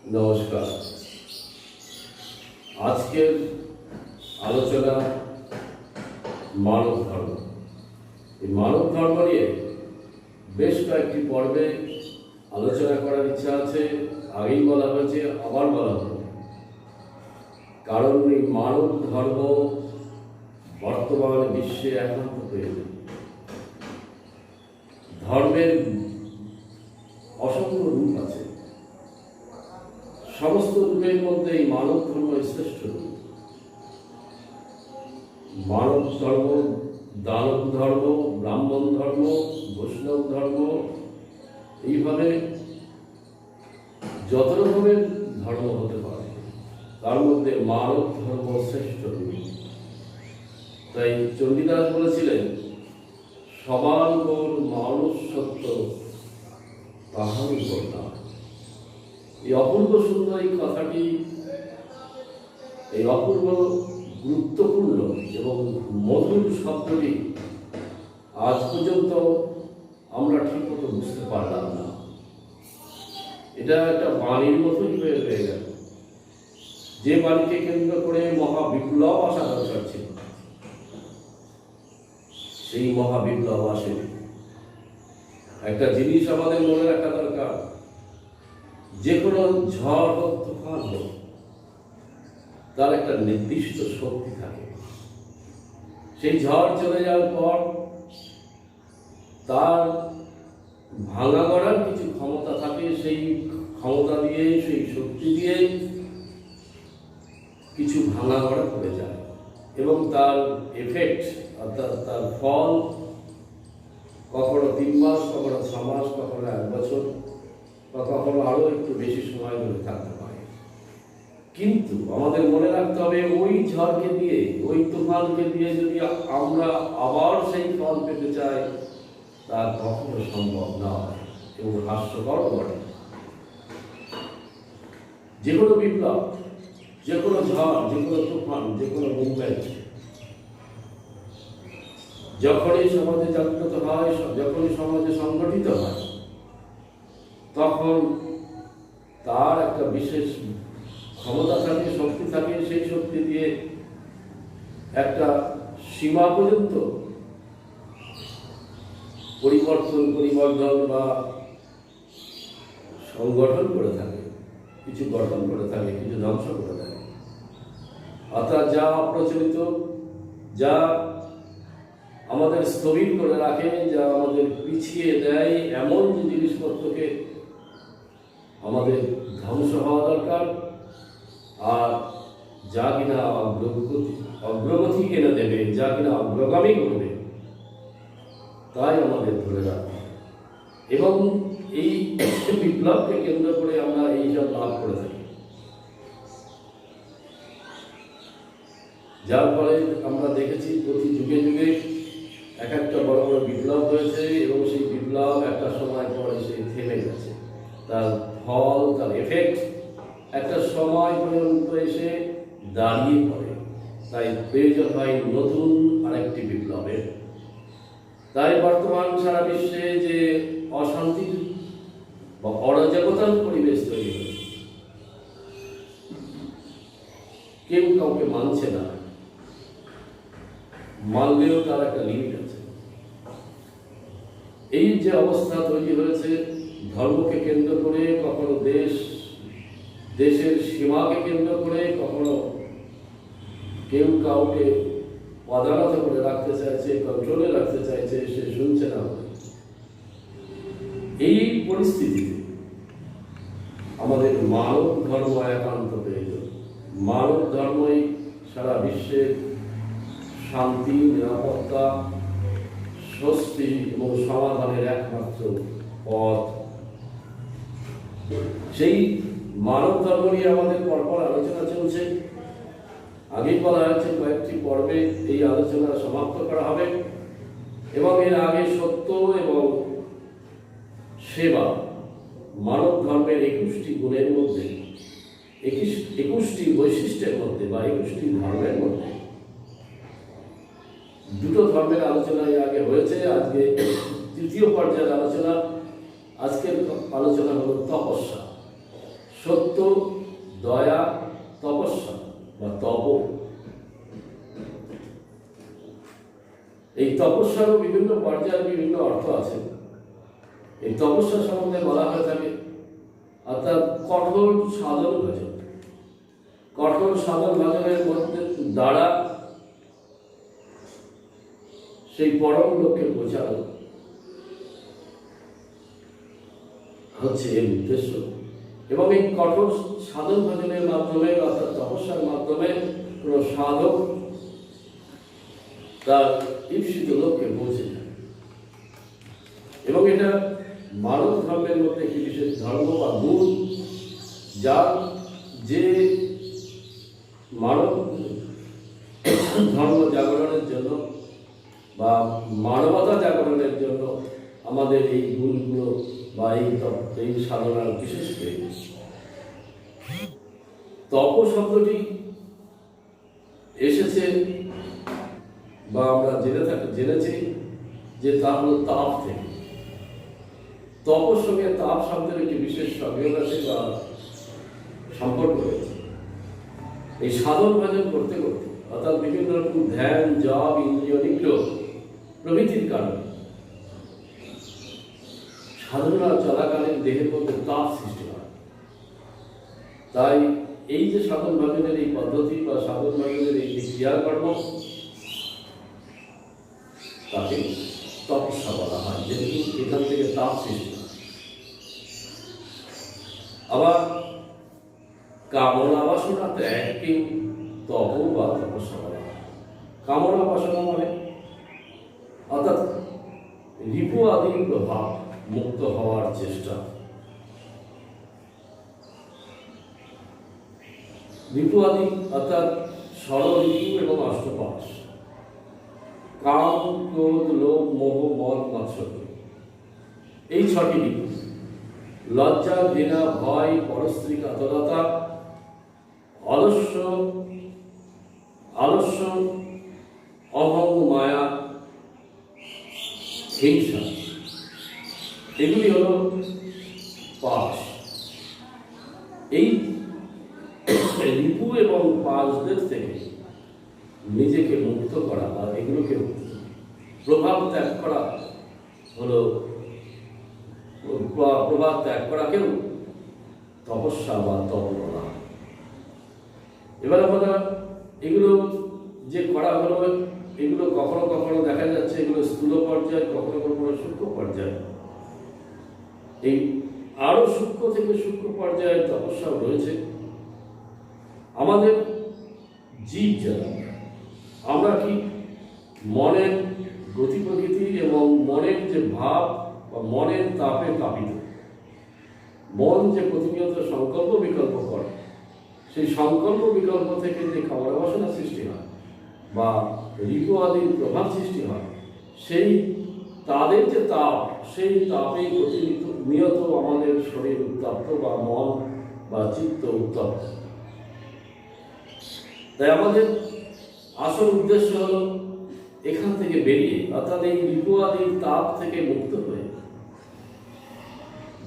নমস্কার। আজকের আলোচনা মানব ধর্ম। এই মানব ধর্ম নিয়ে বেশ কয়েকটি পর্বে আলোচনা করার ইচ্ছা আছে। আগেই বলা হয়েছে, আবার বলা হলো, কারণ এই মানব ধর্ম বর্তমান বিশ্বে একান্ত প্রয়োজন। ধর্মের অসংখ্য রূপ আছে, সমস্ত রূপের মধ্যে এই মানব ধর্ম শ্রেষ্ঠ রূপ। মানব ধর্ম, দানব ধর্ম, ব্রাহ্মণ ধর্ম, বৈষ্ণব ধর্ম, এইভাবে যত রকমের ধর্ম হতে পারে, তার মধ্যে মানব ধর্ম শ্রেষ্ঠ রূপ। তাই চণ্ডীদাস বলেছিলেন, সবার গোর মানুষ সত্য তাহারই করতাম। এই অপূর্ব সুন্দর এই কথাটি, এই অপূর্ব গুরুত্বপূর্ণ এবং মধুর শব্দটি আজ পর্যন্ত আমরা ঠিক মতো বুঝতে পারলাম না। এটা একটা বাণীর মতোই হয়ে রয়ে গেল, যে বাণীকে কেন্দ্র করে মহাবিপ্লব আসা দরকার ছিল, সেই মহাবিপ্লব আসেনি। একটা জিনিস আমাদের মনে রাখা দরকার, যে কোনো ঝড় হোক, তুফান হোক, তার একটা নির্দিষ্ট শক্তি থাকে। সেই ঝড় চলে যাওয়ার পর তার ভাঙা গড়ার কিছু ক্ষমতা থাকে। সেই ক্ষমতা দিয়ে, সেই শক্তি দিয়ে কিছু ভাঙা গড়া করে যায় এবং তার এফেক্ট, অর্থাৎ তার ফল কখনো 3 মাস, কখনো 6 মাস, কখনো 1 বছর, বা কখনো আরো একটু বেশি সময় ধরে থাকতে পারে। কিন্তু আমাদের মনে রাখতে হবে, ওই ঝড়কে দিয়ে, ওই তুফানকে দিয়ে যদি আমরা আবার সেই ফল পেতে চাই, তা কখনো সম্ভব নয় এবং হাস্যকর বটে। যে কোনো বিপ্লব, যে কোনো ঝড়, যে কোনো তুফান, যে কোনো মুভমেন্ট যখনই সমাজে জাগ্রত হয়, যখনই সমাজে সংগঠিত হয়, তখন তার একটা বিশেষ ক্ষমতা থাকে, শক্তি থাকে। সেই শক্তি দিয়ে একটা সীমা পর্যন্ত পরিবর্তন বা সংগঠন করে থাকে, কিছু গঠন করে থাকে, কিছু ধ্বংস করে থাকে। অর্থাৎ যা অপ্রচলিত, যা আমাদের স্থবির করে রাখে, যা আমাদের পিছিয়ে দেয়, এমন যে জিনিসপত্রকে আমাদের ধ্বংস হওয়া দরকার, আর যা কিনা অগ্রগতি এনে দেবে, যা কিনা অগ্রগামী করবে, তাই আমাদের ধরে রাখতে হবে। এবং এই বিপ্লবকে কেন্দ্র করে আমরা এইসব লাভ করে থাকি, যার ফলে আমরা দেখেছি প্রতি যুগে যুগে এক একটা বড় বড় বিপ্লব হয়েছে এবং সেই বিপ্লব একটা সময় পরে সে থেমে গেছে। তার ফল, তার এফেক্ট একটা সময় পর্যন্ত এসে দাঁড়িয়ে পড়ে। তাই প্রয়োজন হয় নতুন আরেকটি বিপ্লবের। তাই বর্তমান সারা বিশ্বে যে অশান্তির বা অরাজকতার পরিবেশ তৈরি হয়েছে, কেউ কাউকে মানছে না, মানলেও তার একটা লিমিট আছে। এই যে অবস্থা তৈরি হয়েছে, ধর্মকে কেন্দ্র করে, কখনো দেশের সীমাকে কেন্দ্র করে, কখনো কেউ কাউকে অদালত করে রাখতে চাইছে, কন্ট্রোলে রাখতে চাইছে, সে শুনছে না। এই পরিস্থিতিতে আমাদের মানব ধর্ম একান্ত প্রয়োজন। মানব ধর্মই সারা বিশ্বের শান্তি, নিরাপত্তা, স্বস্তি এবং সমাধানের একমাত্র পথ। সেই মানব ধর্ম নিয়ে আমাদের পরপর আলোচনা চলছে। আগেই বলা হয়েছে, কয়েকটি পর্বে এই আলোচনা সমাপ্ত করা হবে এবং এর আগে সত্য এবং সেবা, মানব ধর্মের 21টি গুণের মধ্যে, 21টি বৈশিষ্ট্যের মধ্যে বা 21টি ধর্মের মধ্যে দুটো ধর্মের আলোচনা এর আগে হয়েছে। আজকে তৃতীয় পর্যায়ের আলোচনা। আজকের আলোচনা হলো তপস্যা। সত্য তপস্যারও বিভিন্ন পর্যায়ে বিভিন্ন অর্থ আছে। এই তপস্যা সম্বন্ধে বলা হয়ে থাকে অর্থাৎ কঠোর সাধন ভজন। কঠোর সাধন ভজনের মধ্যে দ্বারা সেই পরম লক্ষ্যে পৌঁছানো হচ্ছে এর উদ্দেশ্য। এবং এই কঠোর সাধন ভজনের মাধ্যমে অর্থাৎ তপস্যার মাধ্যমে কোন সাধক তার ঈপ্সিত লক্ষ্যে পৌঁছে যায়। এবং এটা মানব ধর্মের মধ্যে একটি বিশেষ ধর্ম বা গুণ, যার যে মানব ধর্ম জাগরণের জন্য বা মানবতা জাগরণের জন্য আমাদের এই গুণগুলো বা এই সাধনার বিশেষ প্রয়োজন। তপ শব্দটি এসেছে বা আমরা জেনেছি যে তা হল তাপ থেকে। তপর সঙ্গে তাপ শব্দের একটি বিশেষ সংযোগ আছে বা সম্পর্ক রয়েছে। এই সাধন ভজন করতে করতে অর্থাৎ বিভিন্ন রকম ধ্যান, জপ, ইন্দ্রিয় নিগ্রহ প্রভৃতির কারণে সাধনা চলাকালীন দেহের মধ্যে তাপ সৃষ্টি হয়। তাই এই যে সাধন ভজনের এই পদ্ধতি বা সাধন ভজনের এই ক্রিয়াকর্ম, তাকে তপস্যা বলা হয়, যেহেতু এখান থেকে তাপ সৃষ্টি হয়। আবার কামনা বাসনা ত্যাগকে তপ বা তপস্যা বলা হয়। কামনা বাসনা মানে অর্থাৎ রিপু আদি প্রভাব মুক্ত হওয়ার চেষ্টা। রিপু আদি অর্থাৎ ষড়ঋতু এবং অষ্টপাশ, কাম, ক্রোধ, লোভ, মোহ, মদ, মাৎসর্য, এই ছটি ঋতু। লজ্জা, ঘৃণা, ভয়, পরস্ত্রী কাতরতা, আলস্য, অহং, মায়া, হিংসা, এগুলি হল পাশ। এই রিপু এবং পাশদের থেকে নিজেকে মুক্ত করা বা এগুলোকে প্রভাব ত্যাগ করা হলো, প্রভাব ত্যাগ করাকেও তপস্যা বা তপ বলা। এবার আমরা এগুলো যে করা হলো, এগুলো কখনো কখনো দেখা যাচ্ছে এগুলো স্থূল পর্যায়ে, কখনো কখনো সূক্ষ্ম পর্যায়ে। এই আরো সূক্ষ্ম থেকে সূক্ষ্ম পর্যায়ে তপস্যা রয়েছে। আমাদের জীব যারা, আমরা কি মনের গতি প্রকৃতি এবং মনের যে ভাব বা মনের তাপে তাপিত, মন যে প্রতিনিয়ত সংকল্প বিকল্প করে, সেই সংকল্প বিকল্প থেকে যে কামনা বাসনা সৃষ্টি হয় বা রিপু আদির প্রভাব সৃষ্টি হয়, সেই তাদের যে তাপ, সেই তাপে প্রতিনিয়ত আমাদের শরীর উত্তপ্ত বা মন বা চিত্ত উত্তপ্ত। তাই আমাদের আসল উদ্দেশ্য হল এখান থেকে বেরিয়ে, অর্থাৎ এই রিপু আদির তাপ থেকে মুক্ত হয়ে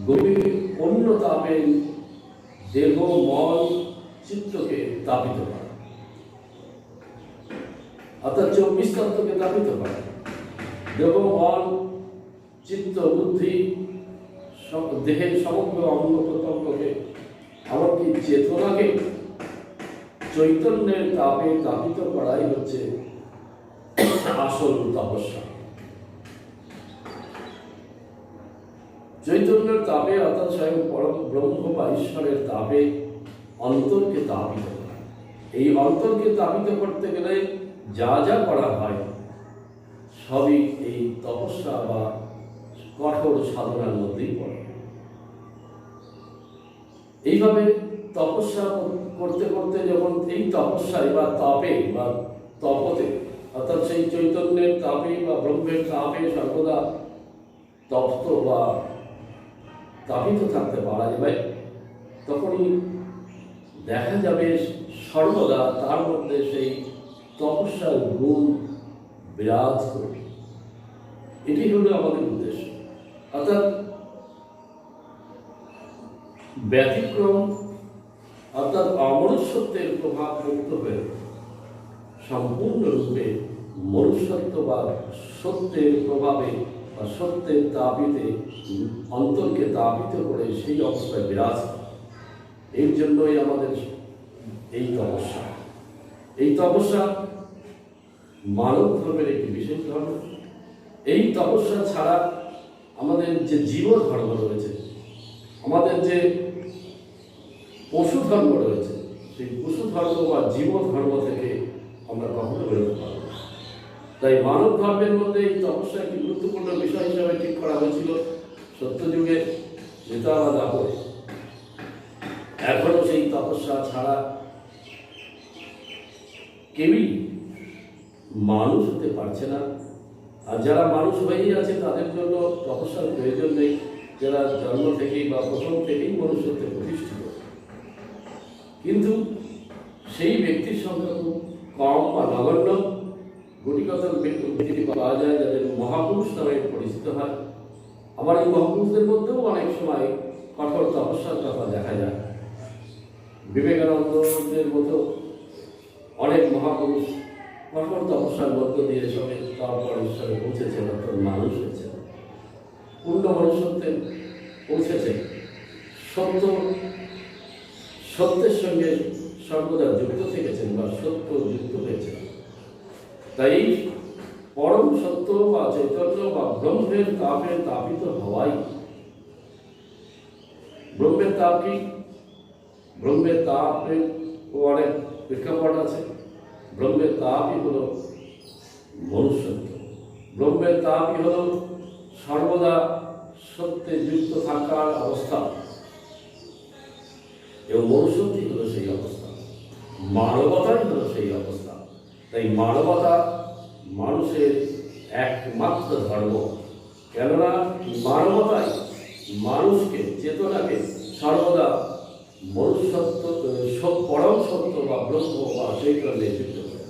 গভীর অন্য তাপে দেহ, মন, চিত্তকে তাপিত করা, অর্থাৎ 24 তত্ত্বকে তাপিত করা। দেহ, মন, চিত্ত, বুদ্ধি, দেহের সমগ্র অঙ্গ প্রত্যঙ্গকে, এমনকি চেতনাকে চৈতন্যের তাপে তাপিত করাই হচ্ছে আসল তপস্যা। চৈতন্যের তাপে অর্থাৎ স্বয়ং পরম ব্রহ্ম বা ঈশ্বরের তাপে অন্তরকে তাপিত করা। এই অন্তরকে তাপিত করতে গেলে যা যা করা হয় সবই এই তপস্যা বা কঠোর সাধনার মধ্যেই পড়ে। এইভাবে তপস্যা করতে করতে যখন এই তপস্যায় বা তাপে বা তপতে, অর্থাৎ সেই চৈতন্যের তাপে বা ব্রহ্মের তাপে সর্বদা তপ্ত বা তাপিত থাকতে পারা যাবে, তখনই দেখা যাবে সর্বদা তার মধ্যে সেই তপস্যার গুণ বিরাজ করবে। এটি হলো আমাদের উদ্দেশ্য। অর্থাৎ ব্যতিক্রম অর্থাৎ অমনুষ্যত্বের প্রভাব মুক্ত হয়ে সম্পূর্ণরূপে মনুষ্যত্ব বা সত্যের প্রভাবে বা সত্যের তাপিতে অন্তরকে তাপিত করে সেই অবস্থায় বিরাজ করে। এর জন্যই আমাদের এই তপস্যা। এই তপস্যা মানব ধর্মের একটি বিশেষ ধর্ম। এই তপস্যা ছাড়া আমাদের যে জীব ধর্ম রয়েছে, আমাদের যে পশু ধর্ম রয়েছে, সেই পশু ধর্ম বা জীব ধর্ম থেকে আমরা কখনো বেরোতে পারব না। তাই মানব ধর্মের মধ্যে এই তপস্যা একটি গুরুত্বপূর্ণ বিষয় হিসাবে ঠিক করা হয়েছিল সত্যযুগে নেতা বা দাপরে। এখনো সেই তপস্যা ছাড়া কেউই মানুষ হতে পারছে না। আর যারা মানুষ হয়েই আছে তাদের জন্য তপস্যার প্রয়োজন নেই, যারা জন্ম থেকেই বা প্রথম থেকেই মনুষ্যত্বে প্রতিষ্ঠিত। কিন্তু সেই ব্যক্তির সংখ্যা খুব কম বা নগণ্য। গুটিকত ব্যক্তি পাওয়া যায় যাদের মহাপুরুষ নামে পরিচিত হয়। আবার এই মহাপুরুষদের মধ্যেও অনেক সময় কঠোর তপস্যার কথা দেখা যায়। বিবেকানন্দের মতো অনেক মহাপুরুষ কঠোর তপস্যার মধ্য দিয়ে সবে তারপর ঈশ্বরে পৌঁছেছেন, অর্থাৎ মানুষ হয়েছে, পূর্ণ মনুষ্যত্বে পৌঁছেছে, সত্যের সঙ্গে সর্বদা যুক্ত থেকেছেন বা সত্য যুক্ত হয়েছেন। তাই পরম সত্য বা চৈতন্য বা ব্রহ্মের তাপের তাপিত হওয়াই। ব্রহ্মের তাপ কি? ব্রহ্মের তাপের অনেক প্রেক্ষাপট আছে। ব্রহ্মের তাপই হল মনুষ্যত্ব। ব্রহ্মের তাপই হল সর্বদা সত্যে যুক্ত থাকার অবস্থা, এবং মনুষ্যত্বই হল সেই অবস্থা, মানবতাই হল সেই অবস্থা। তাই মানবতা মানুষের একমাত্র ধর্ম। কেননা মানবতাই মানুষকে, চেতনাকে সর্বদা মনুষ্যত্ব, পরম সত্য বা ব্রহ্ম বা চৈতন্যে যুক্ত করে।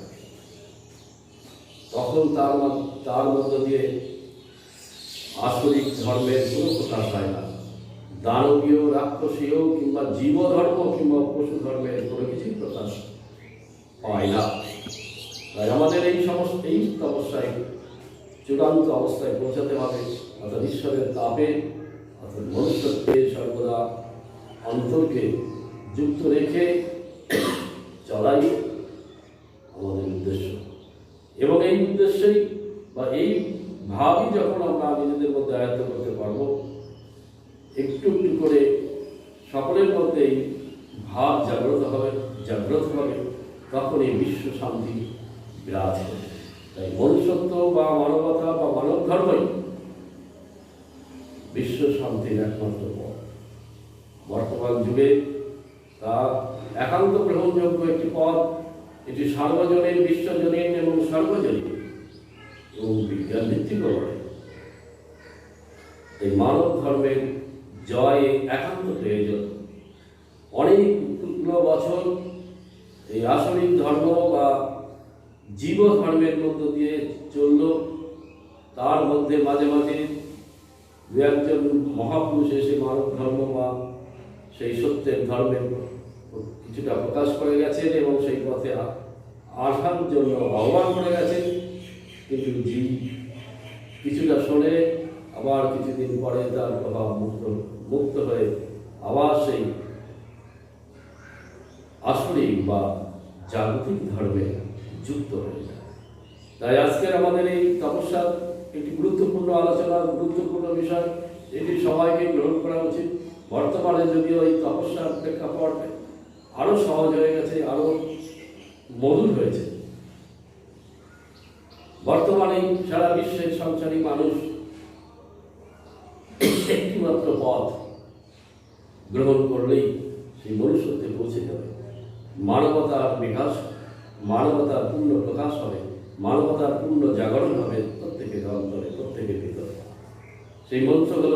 তখন তার মধ্য দিয়ে আসরিক ধর্মের কোনো প্রকাশ হয় না। দানবীয়, রাক্ষসীয় কিংবা জীব ধর্ম কিংবা পশু ধর্মের কোনো কিছুই প্রকাশ পায় না। তাই আমাদের এই তপস্যায় চূড়ান্ত অবস্থায় পৌঁছাতে হবে, অর্থাৎ ঈশ্বরের তাপে, অর্থাৎ মনুষ্যত্বে সর্বদা অন্তরকে যুক্ত রেখে চলাই আমাদের উদ্দেশ্য। এবং এই উদ্দেশ্যেই বা এই ভাবই যখন আমরা নিজেদের মধ্যে আয়ত্ত করতে পারব, একটু একটু করে সকলের মধ্যেই ভাব জাগ্রত হবে, তখন এই বিশ্ব শান্তি বিরাজ হবে। তাই মনুষ্যত্ব বা মানবতা বা মানব ধর্মই বিশ্ব শান্তির একমাত্র পথ। বর্তমান যুগে তা একান্ত গ্রহণযোগ্য একটি পথ। এটি সার্বজনীন, বিশ্বজনীন এবং সর্বজনীন এবং বিজ্ঞান ভিত্তিক বটে। এই মানব ধর্মের জয় একান্ত প্রয়োজন। অনেকগুলো বছর এই আসরিক ধর্ম বা জীব ধর্মের মধ্য দিয়ে চলল। তার মধ্যে মাঝে মাঝে দু একজন মহাপুরুষ এসে মানব ধর্ম বা সেই সত্যের ধর্মের কিছুটা প্রকাশ করে গেছেন এবং সেই পথে আসার জন্য আহ্বান করে গেছেন। কিন্তু কিছুটা শোনে, আবার কিছুদিন পরে তার প্রভাব মুক্ত হয়ে আবার সেই আসরিক বা জাগতিক ধর্মে যুক্ত হয়ে যায়। তাই আজকের আমাদের এই তপস্যার একটি গুরুত্বপূর্ণ আলোচনা, গুরুত্বপূর্ণ বিষয়, এটি সবাইকে গ্রহণ করা উচিত। বর্তমানে যদিও এই তপস্যার প্রেক্ষাপট আরো সহজ হয়ে গেছে, আরো মধুর হয়েছে। বর্তমানে সারা বিশ্বের সংসারী মানুষ একটিমাত্র পথ গ্রহণ করলেই সেই মনুষ্যত্বে পৌঁছে যাবে। মানবতার বিকাশ, মানবতার পূর্ণ প্রকাশ হবে, মানবতার পূর্ণ জাগরণ হবে প্রত্যেকের অন্তরে, প্রত্যেকের ভিতরে। সেই মন্ত্র হল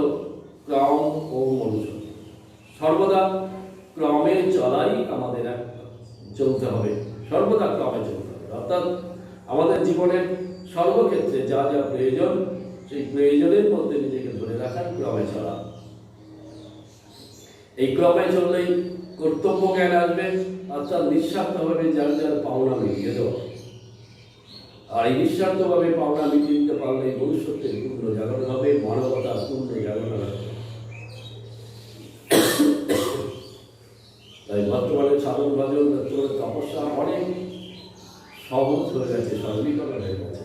ক্রম ও মনুষ্য। সর্বদা ক্রমে চলাই আমাদের চলতে হবে, সর্বদা ক্রমে চলতে হবে। অর্থাৎ আমাদের জীবনের সর্বক্ষেত্রে যা যা প্রয়োজন, সেই প্রয়োজনের মধ্যে নিজেকে ধরে রাখার ক্রমে চলা। এই ক্রমে চললেই কর্তব্য জ্ঞান আসবে, অর্থাৎ নিঃস্বার্থভাবে যার যার পাওনা মিলিয়ে দেওয়া। আর এই নিঃস্বার্থভাবে পাওনা মিটিয়ে দিতে পারলে ভবিষ্যতের পূর্ণ জাগরণ হবে, মানবতার পূর্ণ জাগরণ হবে। তাই বর্তমানে সাধন ভজন তপস্যা অনেক সহজ হয়ে গেছে, সরলীকরণ হয়ে গেছে,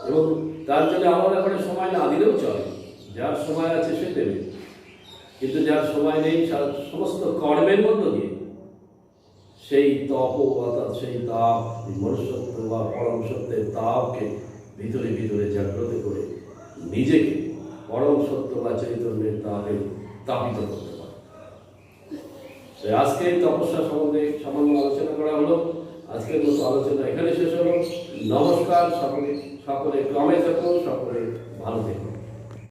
এবং তার জন্য আমার ব্যাপারে সময় না দিলেও চলে। যার সময় আছে সে দেবে, কিন্তু যার সময় নেই সমস্ত কর্মের মধ্য দিয়ে সেই তপ অর্থাৎ সেই তাপ, মনুষ্যত্ব বা পরম সত্যের তাপকে ভিতরে ভিতরে জাগ্রত করে নিজেকে পরম সত্য বা চৈতন্যের তাপে তাপিত করতে পারে। আজকে তপস্যা সম্বন্ধে সামান্য আলোচনা করা হলো। আজকের মতো আলোচনা এখানে শেষ হলো। নমস্কার। সকলে ক্রমে থাকুন, সকলে ভালো থাকুন।